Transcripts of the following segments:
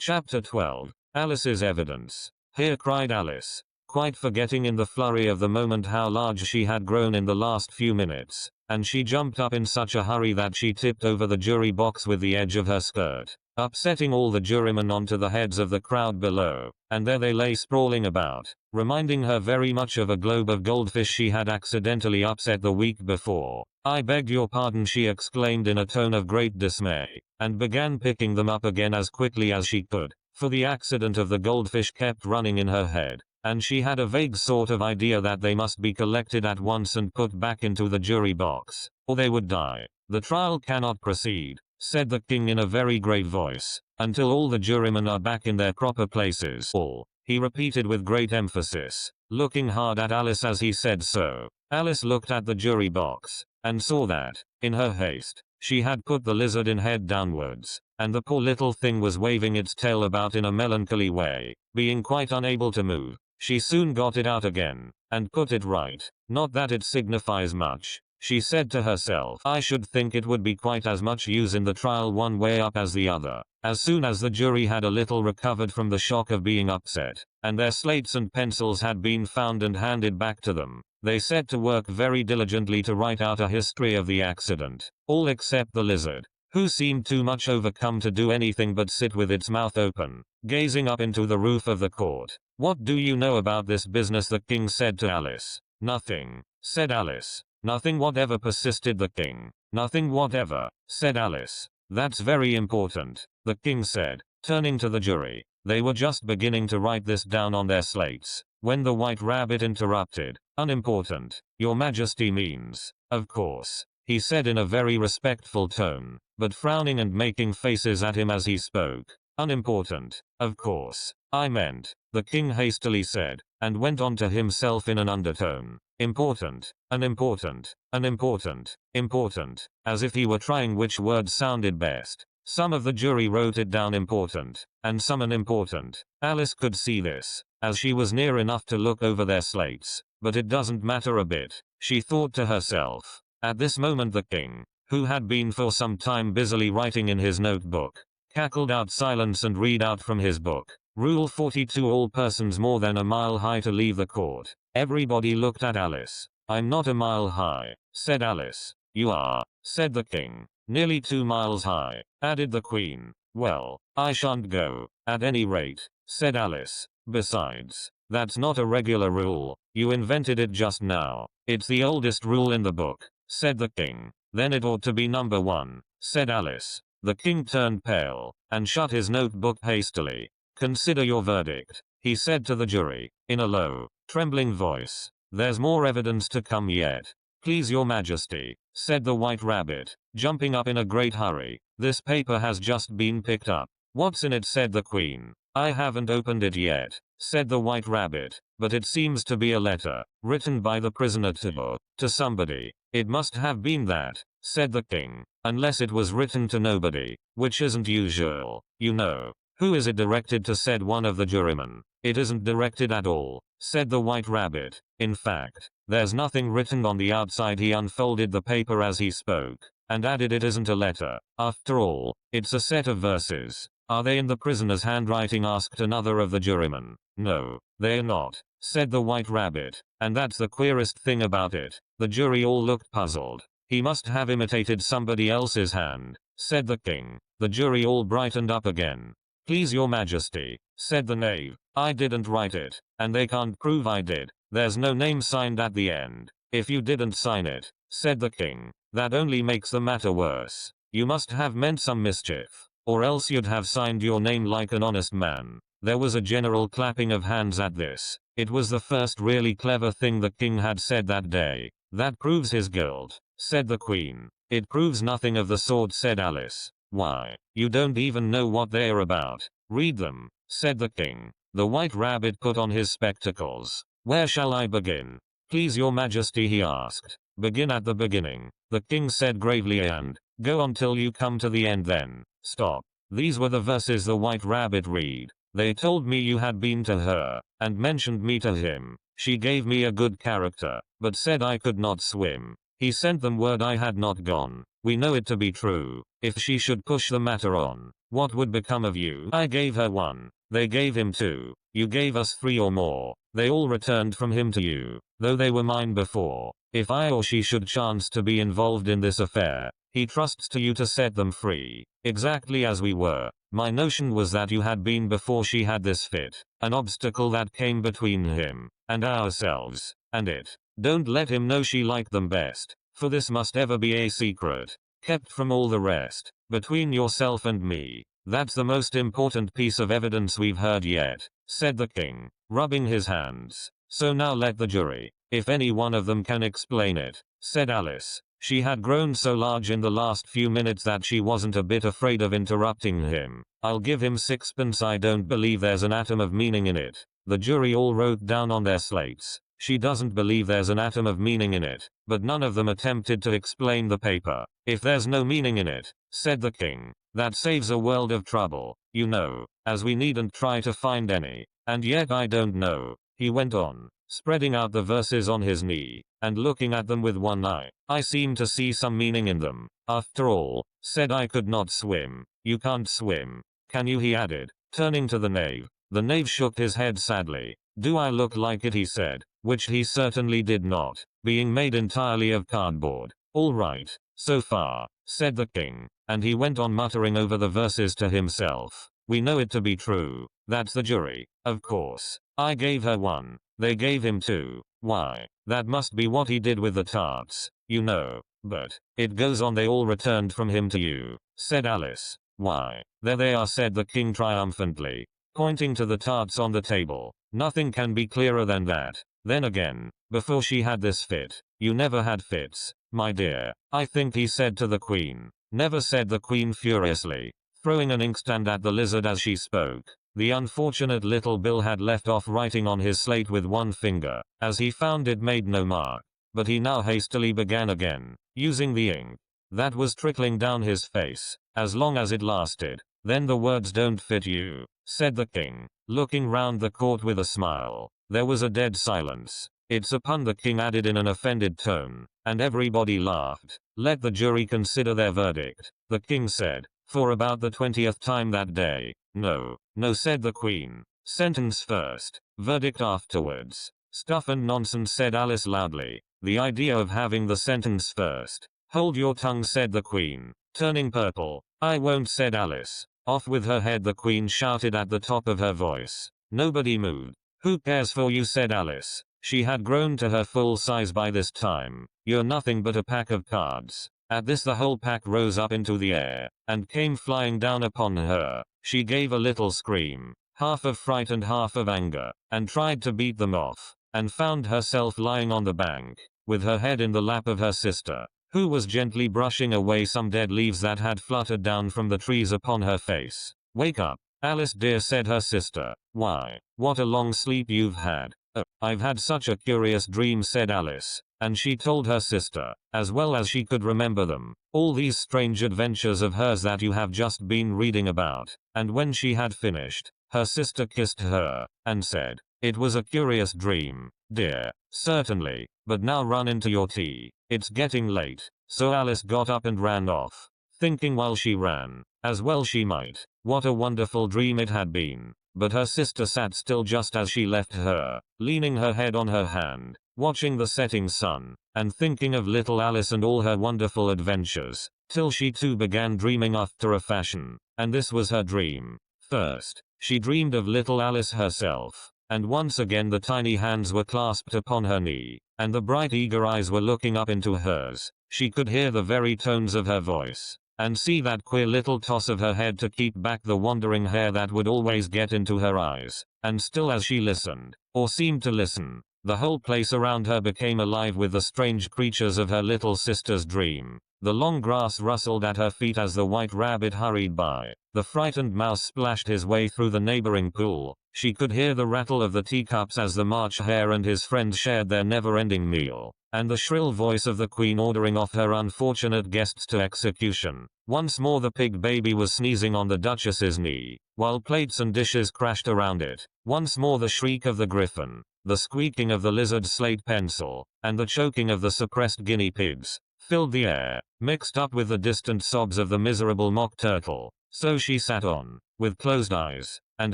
Chapter 12. Alice's evidence. Here, cried Alice, quite forgetting in the flurry of the moment how large she had grown in the last few minutes, and she jumped up in such a hurry that she tipped over the jury box with the edge of her skirt, upsetting all the jurymen onto the heads of the crowd below, and there they lay sprawling about, reminding her very much of a globe of goldfish she had accidentally upset the week before. I beg your pardon, she exclaimed in a tone of great dismay, and began picking them up again as quickly as she could, for the accident of the goldfish kept running in her head, and she had a vague sort of idea that they must be collected at once and put back into the jury box, or they would die. The trial cannot proceed, said the king in a very grave voice, until all the jurymen are back in their proper places. All, he repeated with great emphasis, looking hard at Alice as he said so. Alice looked at the jury box, and saw that, in her haste, she had put the lizard in head downwards, and the poor little thing was waving its tail about in a melancholy way, being quite unable to move. She soon got it out again, and put it right. Not that it signifies much, she said to herself. I should think it would be quite as much use in the trial one way up as the other. As soon as the jury had a little recovered from the shock of being upset, and their slates and pencils had been found and handed back to them, they set to work very diligently to write out a history of the accident, all except the lizard, who seemed too much overcome to do anything but sit with its mouth open, gazing up into the roof of the court. What do you know about this business? The king said to Alice. Nothing, said Alice. Nothing whatever, persisted the king. Nothing whatever, said Alice. That's very important, the king said, turning to the jury. They were just beginning to write this down on their slates, when the White Rabbit interrupted. Unimportant, your majesty means, of course, he said in a very respectful tone, but frowning and making faces at him as he spoke. Unimportant, of course, I meant, the king hastily said, and went on to himself in an undertone. Important, unimportant, unimportant, important, as if he were trying which word sounded best. Some of the jury wrote it down important, and some unimportant. Alice could see this, as she was near enough to look over their slates, but it doesn't matter a bit, she thought to herself. At this moment the king, who had been for some time busily writing in his notebook, cackled out silence and read out from his book. Rule 42: all persons more than a mile high to leave the court. Everybody looked at Alice. I'm not a mile high, said Alice. You are, said the king. Nearly 2 miles high, added the queen. Well, I shan't go, at any rate, said Alice. Besides, that's not a regular rule. You invented it just now. It's the oldest rule in the book, said the king. Then it ought to be number 1, said Alice. The king turned pale, and shut his notebook hastily. Consider your verdict, he said to the jury, in a low, trembling voice. There's more evidence to come yet. Please your majesty, said the White Rabbit, jumping up in a great hurry. This paper has just been picked up. What's in it? said the queen. I haven't opened it yet, said the White Rabbit, but it seems to be a letter, written by the prisoner to somebody. It must have been that, said the king, unless it was written to nobody, which isn't usual, you know. Who is it directed to? said one of the jurymen. It isn't directed at all, said the White Rabbit. In fact, there's nothing written on the outside. He unfolded the paper as he spoke, and added, it isn't a letter. After all, it's a set of verses. Are they in the prisoner's handwriting? asked another of the jurymen. No, they're not, said the White Rabbit, and that's the queerest thing about it. The jury all looked puzzled. He must have imitated somebody else's hand, said the king. The jury all brightened up again. Please your majesty, said the knave, I didn't write it, and they can't prove I did. There's no name signed at the end. If you didn't sign it, said the king, that only makes the matter worse. You must have meant some mischief, or else you'd have signed your name like an honest man. There was a general clapping of hands at this. It was the first really clever thing the king had said that day. That proves his guilt, said the queen. It proves nothing of the sort, said Alice. Why, you don't even know what they're about. Read them, said the king. The White Rabbit put on his spectacles. Where shall I begin? Please your majesty, he asked. Begin at the beginning, the king said gravely, and go on till you come to the end, then stop. These were the verses the White Rabbit read. They told me you had been to her, and mentioned me to him. She gave me a good character, but said I could not swim. He sent them word I had not gone. We know it to be true. If she should push the matter on, what would become of you? I gave her 1. They gave him 2. You gave us 3 or more. They all returned from him to you, though they were mine before. If I or she should chance to be involved in this affair, he trusts to you to set them free, exactly as we were. My notion was that you had been before she had this fit, an obstacle that came between him and ourselves, and it. Don't let him know she liked them best, for this must ever be a secret, kept from all the rest, between yourself and me. That's the most important piece of evidence we've heard yet, said the king, rubbing his hands. So now let the jury, if any one of them can explain it, said Alice. She had grown so large in the last few minutes that she wasn't a bit afraid of interrupting him. I'll give him 6pence. I don't believe there's an atom of meaning in it. The jury all wrote down on their slates. She doesn't believe there's an atom of meaning in it, but none of them attempted to explain the paper. If there's no meaning in it, said the king, that saves a world of trouble, you know, as we needn't try to find any. And yet I don't know, he went on, spreading out the verses on his knee, and looking at them with one eye. I seem to see some meaning in them. After all, said I could not swim. You can't swim, can you? He added, turning to the knave. The knave shook his head sadly. Do I look like it? He said, which he certainly did not, being made entirely of cardboard. All right, so far, said the king, and he went on muttering over the verses to himself. We know it to be true. That's the jury, of course. I gave her 1. They gave him 2. Why, that must be what he did with the tarts, you know. But, it goes on, they all returned from him to you, said Alice. Why, there they are, said the king triumphantly, pointing to the tarts on the table. Nothing can be clearer than that. Then again, before she had this fit, you never had fits, my dear, I think he said to the queen. Never, said the queen furiously, throwing an inkstand at the lizard as she spoke. The unfortunate little Bill had left off writing on his slate with one finger, as he found it made no mark. But he now hastily began again, using the ink that was trickling down his face, as long as it lasted. Then the words don't fit you, said the king, looking round the court with a smile. There was a dead silence. It's a pun, the king added in an offended tone, and everybody laughed. Let the jury consider their verdict, the king said, for about the 20th time that day. No, no, said the queen. Sentence first, verdict afterwards. Stuff and nonsense, said Alice loudly. The idea of having the sentence first. Hold your tongue, said the queen, turning purple. I won't, said Alice. Off with her head, the queen shouted at the top of her voice. Nobody moved. Who cares for you, said Alice. She had grown to her full size by this time. You're nothing but a pack of cards. At this the whole pack rose up into the air, and came flying down upon her. She gave a little scream, half of fright and half of anger, and tried to beat them off, and found herself lying on the bank, with her head in the lap of her sister, who was gently brushing away some dead leaves that had fluttered down from the trees upon her face. Wake up, Alice dear, said her sister. Why, what a long sleep you've had. Oh, I've had such a curious dream, said Alice, and she told her sister, as well as she could remember them, all these strange adventures of hers that you have just been reading about. And when she had finished, her sister kissed her, and said, it was a curious dream, dear. Certainly, but now run into your tea. It's getting late. So Alice got up and ran off, thinking while she ran, as well she might, what a wonderful dream it had been. But her sister sat still just as she left her, leaning her head on her hand, watching the setting sun, and thinking of little Alice and all her wonderful adventures, till she too began dreaming after a fashion. And this was her dream. First, she dreamed of little Alice herself, and once again the tiny hands were clasped upon her knee, and the bright eager eyes were looking up into hers. She could hear the very tones of her voice, and see that queer little toss of her head to keep back the wandering hair that would always get into her eyes. And still as she listened, or seemed to listen, the whole place around her became alive with the strange creatures of her little sister's dream. The long grass rustled at her feet as the white rabbit hurried by. The frightened mouse splashed his way through the neighboring pool. She could hear the rattle of the teacups as the March Hare and his friend shared their never-ending meal, and the shrill voice of the queen ordering off her unfortunate guests to execution. Once more the pig baby was sneezing on the duchess's knee, while plates and dishes crashed around it. Once more the shriek of the griffin, the squeaking of the lizard's slate pencil, and the choking of the suppressed guinea pigs, filled the air, mixed up with the distant sobs of the miserable Mock Turtle. So she sat on, with closed eyes, and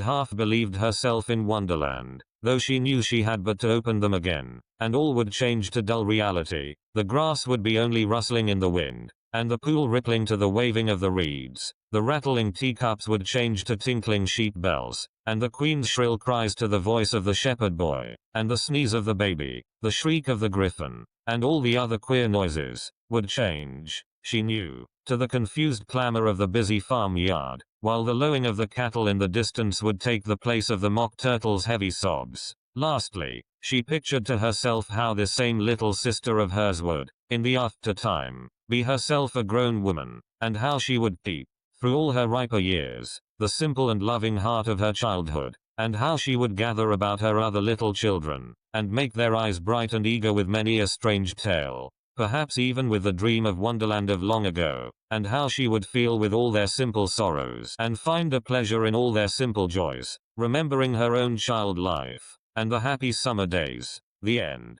half believed herself in Wonderland, though she knew she had but to open them again, and all would change to dull reality. The grass would be only rustling in the wind, and the pool rippling to the waving of the reeds. The rattling teacups would change to tinkling sheep bells, and the queen's shrill cries to the voice of the shepherd boy, and the sneeze of the baby, the shriek of the griffin, and all the other queer noises, would change, she knew, to the confused clamor of the busy farmyard, while the lowing of the cattle in the distance would take the place of the Mock Turtle's heavy sobs. Lastly, she pictured to herself how this same little sister of hers would, in the after time, be herself a grown woman, and how she would keep, through all her riper years, the simple and loving heart of her childhood, and how she would gather about her other little children, and make their eyes bright and eager with many a strange tale, perhaps even with the dream of Wonderland of long ago, and how she would feel with all their simple sorrows and find a pleasure in all their simple joys, remembering her own child life, and the happy summer days. The end.